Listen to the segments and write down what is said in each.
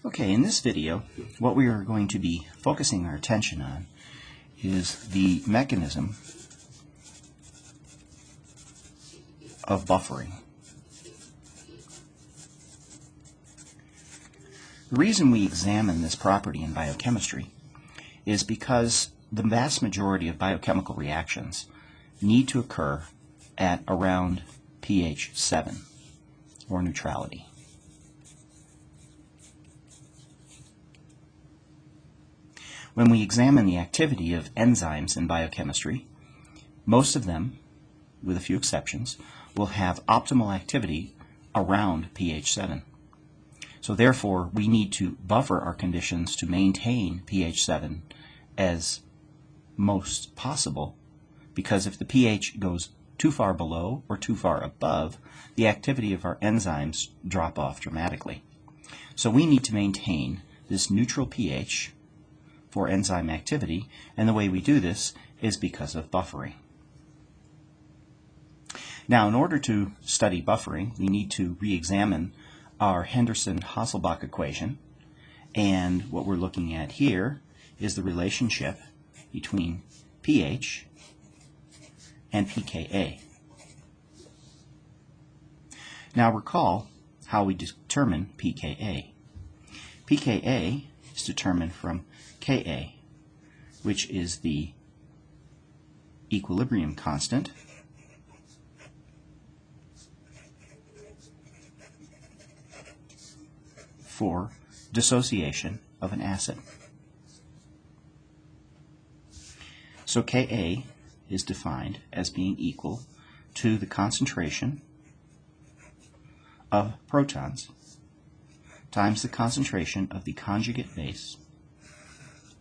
Okay, in this video, what we are going to be focusing our attention on is the mechanism of buffering. The reason we examine this property in biochemistry is because the vast majority of biochemical reactions need to occur at around pH 7, or neutrality. When we examine the activity of enzymes in biochemistry, most of them, with a few exceptions, will have optimal activity around pH 7. So therefore, we need to buffer our conditions to maintain pH 7 as most possible, because if the pH goes too far below or too far above, the activity of our enzymes drop off dramatically. So we need to maintain this neutral pH for enzyme activity, and the way we do this is because of buffering. Now, in order to study buffering, we need to re-examine our Henderson-Hasselbalch equation, and what we're looking at here is the relationship between pH and pKa. Now recall how we determine pKa. pKa is determined from Ka, which is the equilibrium constant for dissociation of an acid. So Ka is defined as being equal to the concentration of protons times the concentration of the conjugate base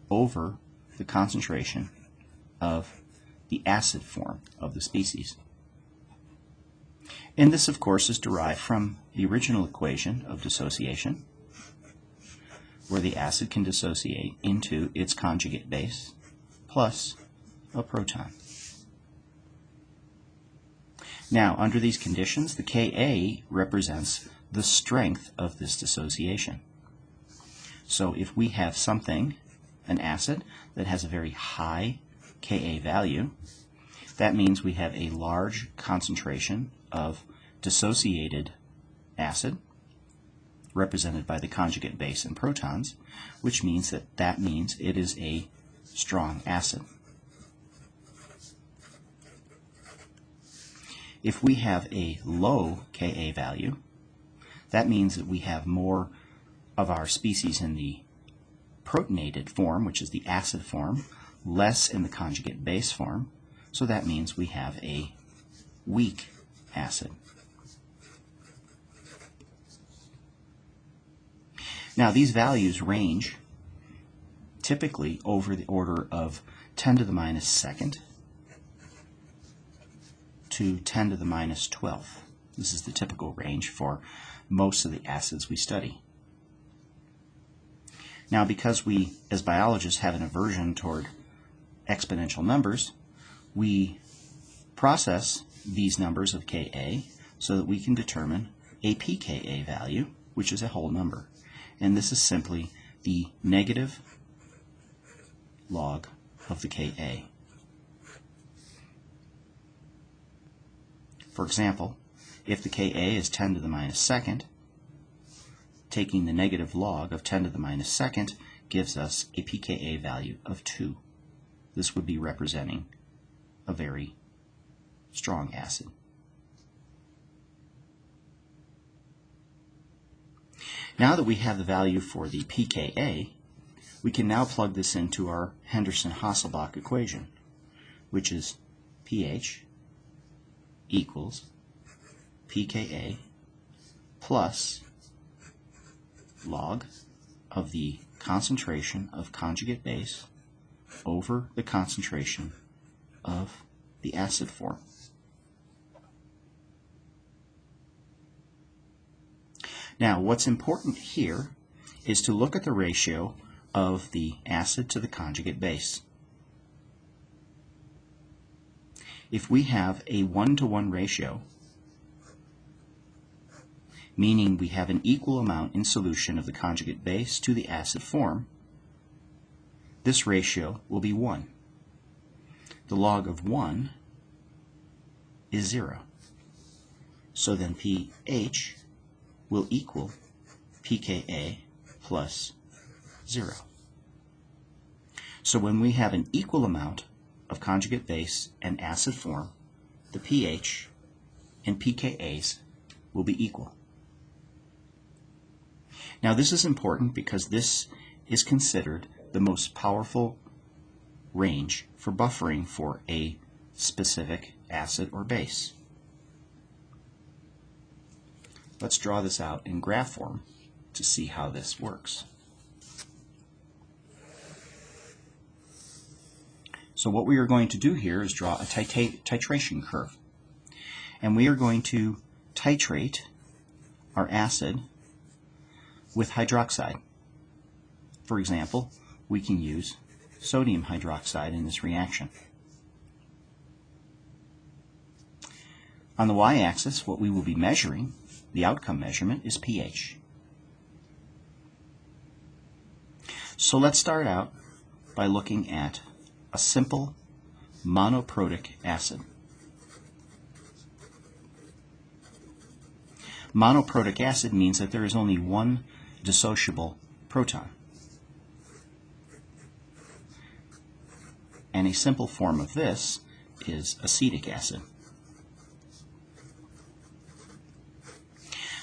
over the concentration of the acid form of the species. And this, of course, is derived from the original equation of dissociation, where the acid can dissociate into its conjugate base plus a proton. Now, under these conditions, the Ka represents the strength of this dissociation. So if we have something, an acid, that has a very high Ka value, that means we have a large concentration of dissociated acid, represented by the conjugate base and protons, which means that means it is a strong acid. If we have a low Ka value, that means that we have more of our species in the protonated form, which is the acid form, less in the conjugate base form, so that means we have a weak acid. Now, these values range typically over the order of 10 to the minus second to 10 to the minus 12th. This is the typical range for most of the acids we study. Now, because we, as biologists, have an aversion toward exponential numbers, we process these numbers of Ka so that we can determine a pKa value, which is a whole number. And this is simply the negative log of the Ka. For example, if the Ka is 10 to the minus second, taking the negative log of 10 to the minus second gives us a pKa value of 2. This would be representing a very strong acid. Now that we have the value for the pKa, we can now plug this into our Henderson-Hasselbalch equation, which is pH equals pKa plus log of the concentration of conjugate base over the concentration of the acid form. Now, what's important here is to look at the ratio of the acid to the conjugate base. If we have a 1-to-1 ratio, meaning we have an equal amount in solution of the conjugate base to the acid form, this ratio will be 1. The log of 1 is 0. So then pH will equal pKa plus 0. So when we have an equal amount of conjugate base and acid form, the pH and pKa's will be equal. Now this is important because this is considered the most powerful range for buffering for a specific acid or base. Let's draw this out in graph form to see how this works. So what we are going to do here is draw a titration curve. And we are going to titrate our acid with hydroxide. For example, we can use sodium hydroxide in this reaction. On the y-axis, what we will be measuring, the outcome measurement, is pH. So let's start out by looking at a simple monoprotic acid. Monoprotic acid means that there is only one dissociable proton. And a simple form of this is acetic acid.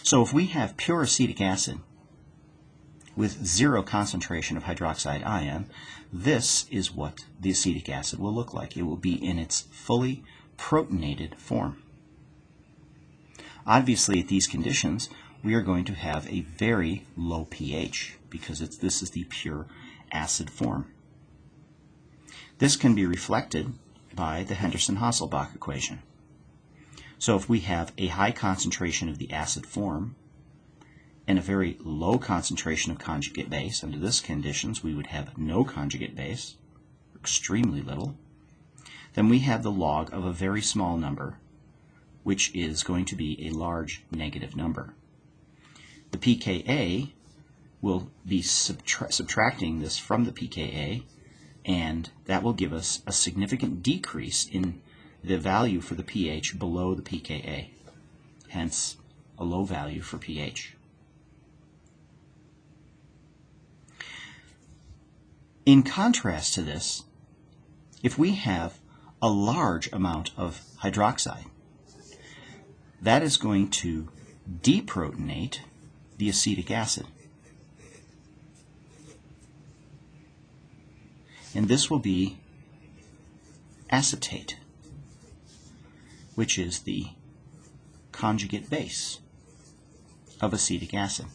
So if we have pure acetic acid with 0 concentration of hydroxide ion, this is what the acetic acid will look like. It will be in its fully protonated form. Obviously, at these conditions, we are going to have a very low pH because this is the pure acid form. This can be reflected by the Henderson-Hasselbalch equation. So if we have a high concentration of the acid form and a very low concentration of conjugate base, under these conditions we would have no conjugate base, extremely little, then we have the log of a very small number, which is going to be a large negative number. The pKa will be subtracting this from the pKa, and that will give us a significant decrease in the value for the pH below the pKa, hence a low value for pH. In contrast to this, if we have a large amount of hydroxide, that is going to deprotonate the acetic acid. And this will be acetate, which is the conjugate base of acetic acid.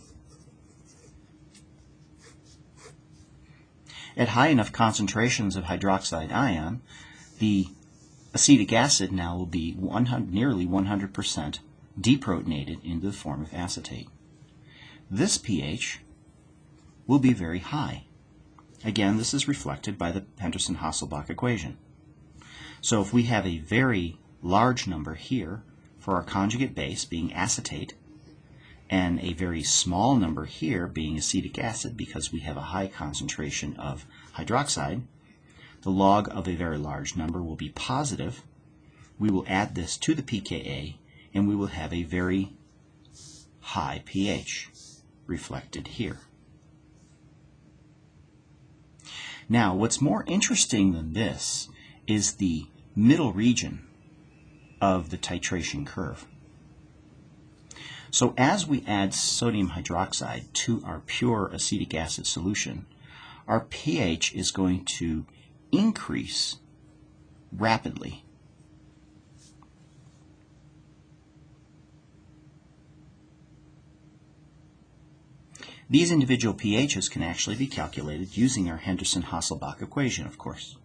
At high enough concentrations of hydroxide ion, the acetic acid now will be nearly 100% deprotonated into the form of acetate. This pH will be very high. Again, this is reflected by the Henderson-Hasselbalch equation. So if we have a very large number here for our conjugate base being acetate, and a very small number here being acetic acid because we have a high concentration of hydroxide, the log of a very large number will be positive. We will add this to the pKa, and we will have a very high pH reflected here. Now, what's more interesting than this is the middle region of the titration curve. So as we add sodium hydroxide to our pure acetic acid solution, our pH is going to increase rapidly. These individual pHs can actually be calculated using our Henderson-Hasselbalch equation, of course.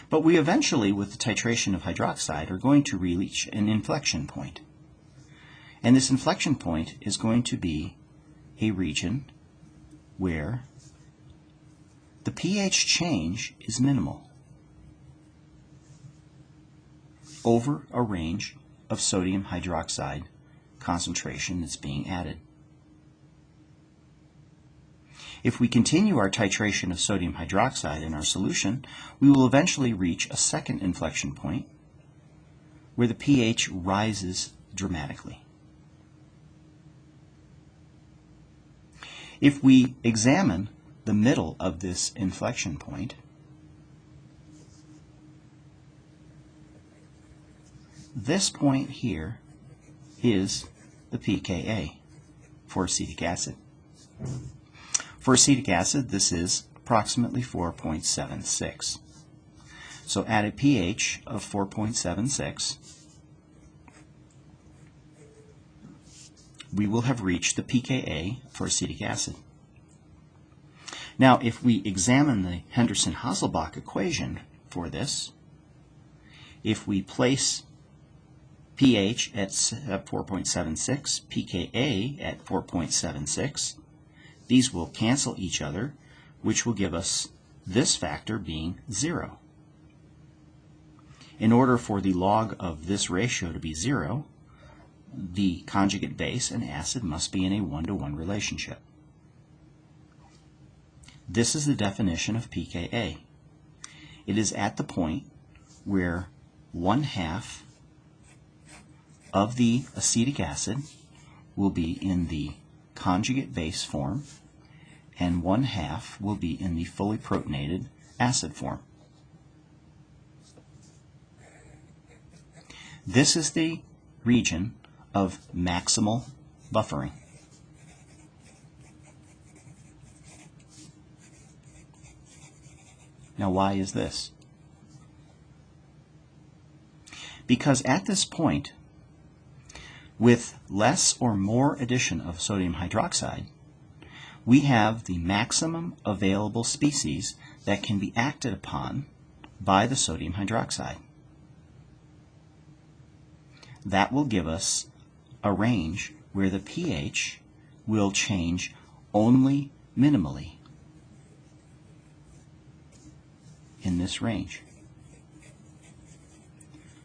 But we eventually, with the titration of hydroxide, are going to reach an inflection point. And this inflection point is going to be a region where the pH change is minimal over a range of sodium hydroxide concentration that's being added. If we continue our titration of sodium hydroxide in our solution, we will eventually reach a second inflection point where the pH rises dramatically. If we examine the middle of this inflection point, this point here is the pKa for acetic acid. For acetic acid, this is approximately 4.76. So at a pH of 4.76, we will have reached the pKa for acetic acid. Now, if we examine the Henderson-Hasselbalch equation for this, if we place pH at 4.76, pKa at 4.76, these will cancel each other, which will give us this factor being 0. In order for the log of this ratio to be 0, the conjugate base and acid must be in a 1-to-1 relationship. This is the definition of pKa. It is at the point where 1/2 of the acetic acid will be in the conjugate base form and 1/2 will be in the fully protonated acid form. This is the region of maximal buffering. Now, why is this? Because at this point, with less or more addition of sodium hydroxide, we have the maximum available species that can be acted upon by the sodium hydroxide. That will give us a range where the pH will change only minimally in this range.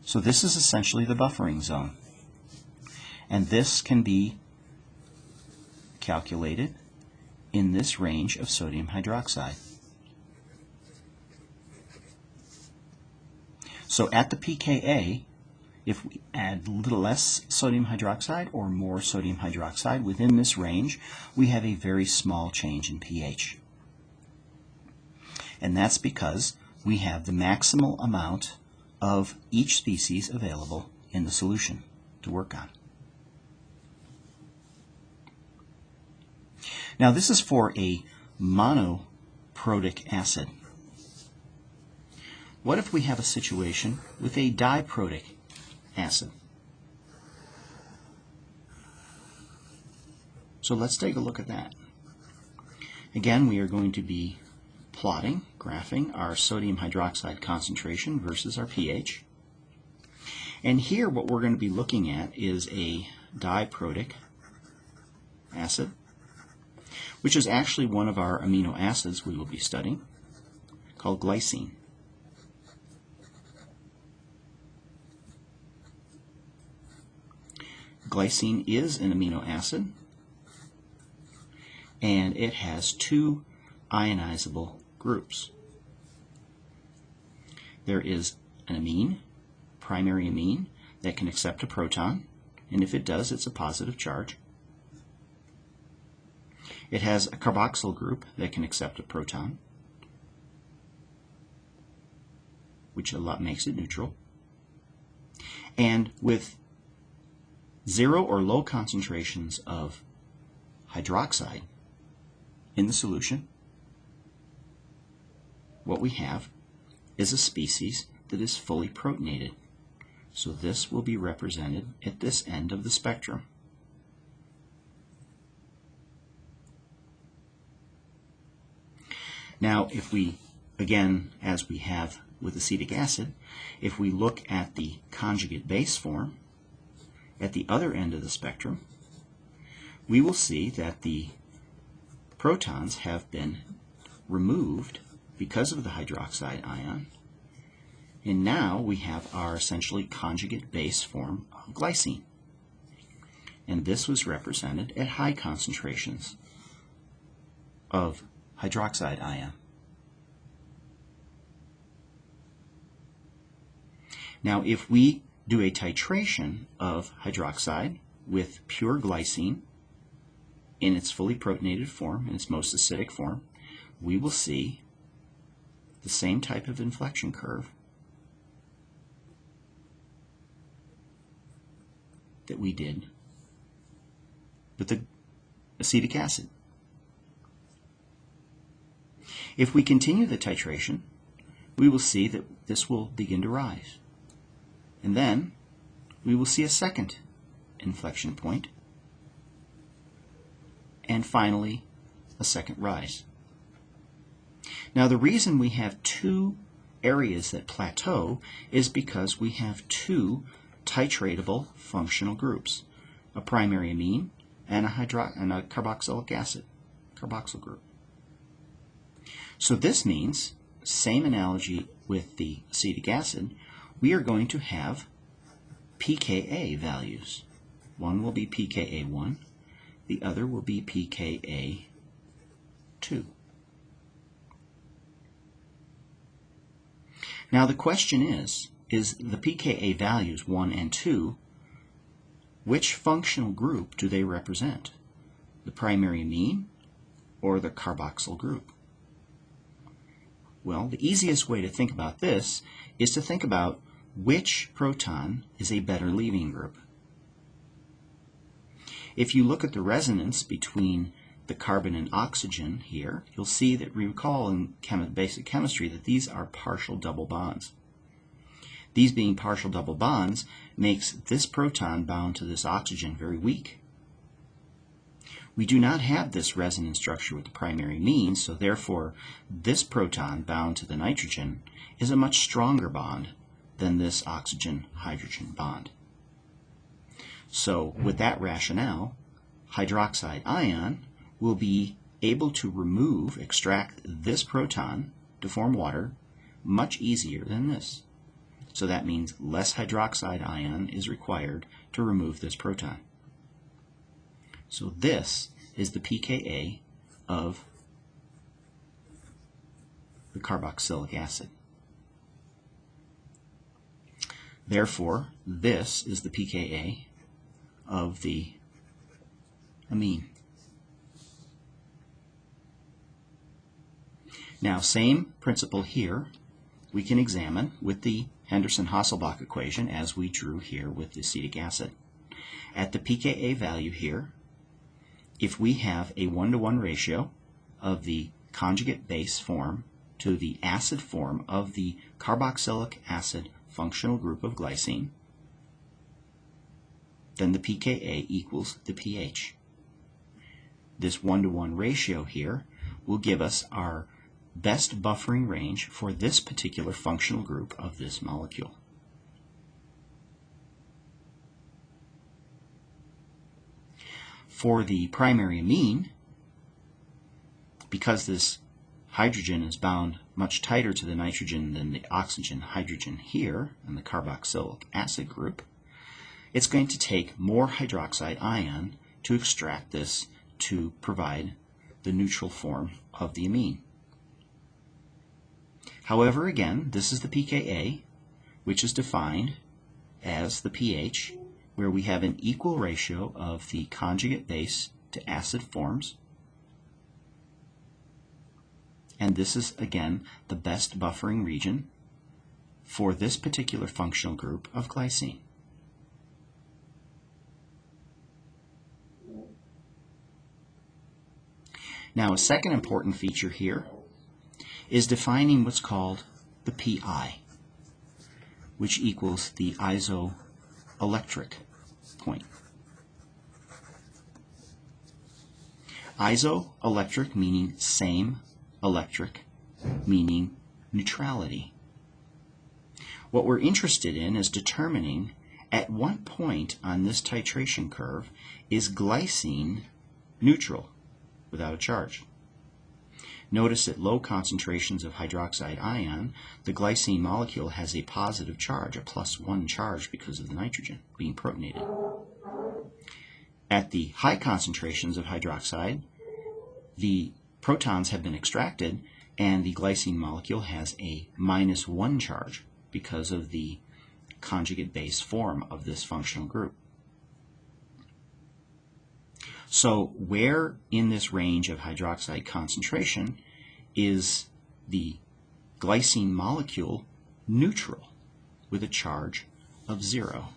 So this is essentially the buffering zone. And this can be calculated in this range of sodium hydroxide. So at the pKa, if we add a little less sodium hydroxide or more sodium hydroxide within this range, we have a very small change in pH. And that's because we have the maximal amount of each species available in the solution to work on. Now, this is for a monoprotic acid. What if we have a situation with a diprotic acid? So let's take a look at that. Again, we are going to be plotting, graphing our sodium hydroxide concentration versus our pH. And here what we're going to be looking at is a diprotic acid, which is actually one of our amino acids we will be studying, called glycine. Glycine is an amino acid, and it has two ionizable groups. There is an amine, primary amine, that can accept a proton, and if it does, it's a positive charge. It has a carboxyl group that can accept a proton, which a lot makes it neutral. And with 0 or low concentrations of hydroxide in the solution, what we have is a species that is fully protonated. So this will be represented at this end of the spectrum. Now, if we, again, as we have with acetic acid, if we look at the conjugate base form at the other end of the spectrum, we will see that the protons have been removed because of the hydroxide ion, and now we have our essentially conjugate base form of glycine. and this was represented at high concentrations of hydroxide ion. Now, if we do a titration of hydroxide with pure glycine in its fully protonated form, in its most acidic form, we will see the same type of inflection curve that we did with the acetic acid. If we continue the titration, we will see that this will begin to rise. And then we will see a second inflection point, and finally a second rise. Now, the reason we have two areas that plateau is because we have two titratable functional groups, a primary amine and a carboxylic acid, carboxyl group. So this means, same analogy with the acetic acid, we are going to have pKa values. One will be pKa1, the other will be pKa2. Now the question is the pKa values 1 and 2, which functional group do they represent? The primary amine or the carboxyl group? Well, the easiest way to think about this is to think about which proton is a better leaving group. If you look at the resonance between the carbon and oxygen here, you'll see that we recall in basic chemistry that these are partial double bonds. These being partial double bonds makes this proton bound to this oxygen very weak. We do not have this resonance structure with the primary amine, so therefore this proton bound to the nitrogen is a much stronger bond than this oxygen-hydrogen bond. So with that rationale, hydroxide ion will be able to extract this proton to form water much easier than this. So that means less hydroxide ion is required to remove this proton. So this is the pKa of the carboxylic acid. Therefore, this is the pKa of the amine. Now, same principle here we can examine with the Henderson-Hasselbalch equation as we drew here with the acetic acid. At the pKa value here, if we have a 1-to-1 ratio of the conjugate base form to the acid form of the carboxylic acid functional group of glycine, then the pKa equals the pH. This 1-to-1 ratio here will give us our best buffering range for this particular functional group of this molecule. For the primary amine, because this hydrogen is bound much tighter to the nitrogen than the oxygen-hydrogen here in the carboxylic acid group, it's going to take more hydroxide ion to extract this to provide the neutral form of the amine. However, again, this is the pKa, which is defined as the pH, where we have an equal ratio of the conjugate base to acid forms. And this is, again, the best buffering region for this particular functional group of glycine. Now, a second important feature here is defining what's called the Pi, which equals the isoelectric point. Isoelectric meaning same, electric meaning neutrality. What we're interested in is determining at what point on this titration curve is glycine neutral without a charge. Notice at low concentrations of hydroxide ion, the glycine molecule has a positive charge, a +1 charge because of the nitrogen being protonated. At the high concentrations of hydroxide, the protons have been extracted and the glycine molecule has a -1 charge because of the conjugate base form of this functional group. So where in this range of hydroxide concentration is the glycine molecule neutral with a charge of 0?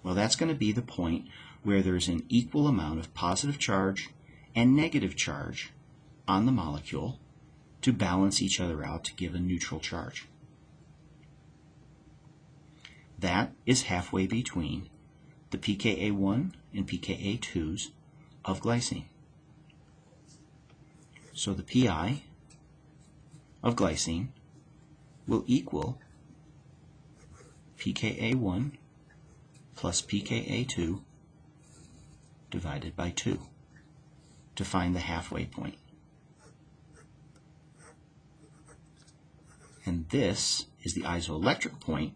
Well, that's going to be the point where there's an equal amount of positive charge and negative charge on the molecule to balance each other out to give a neutral charge. That is halfway between the pKa1 and pKa2s of glycine. So the pI of glycine will equal pKa1 plus pKa2 divided by 2 to find the halfway point. And this is the isoelectric point,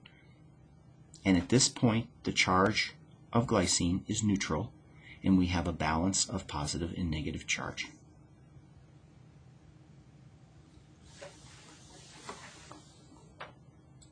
and at this point the charge of glycine is neutral and we have a balance of positive and negative charge.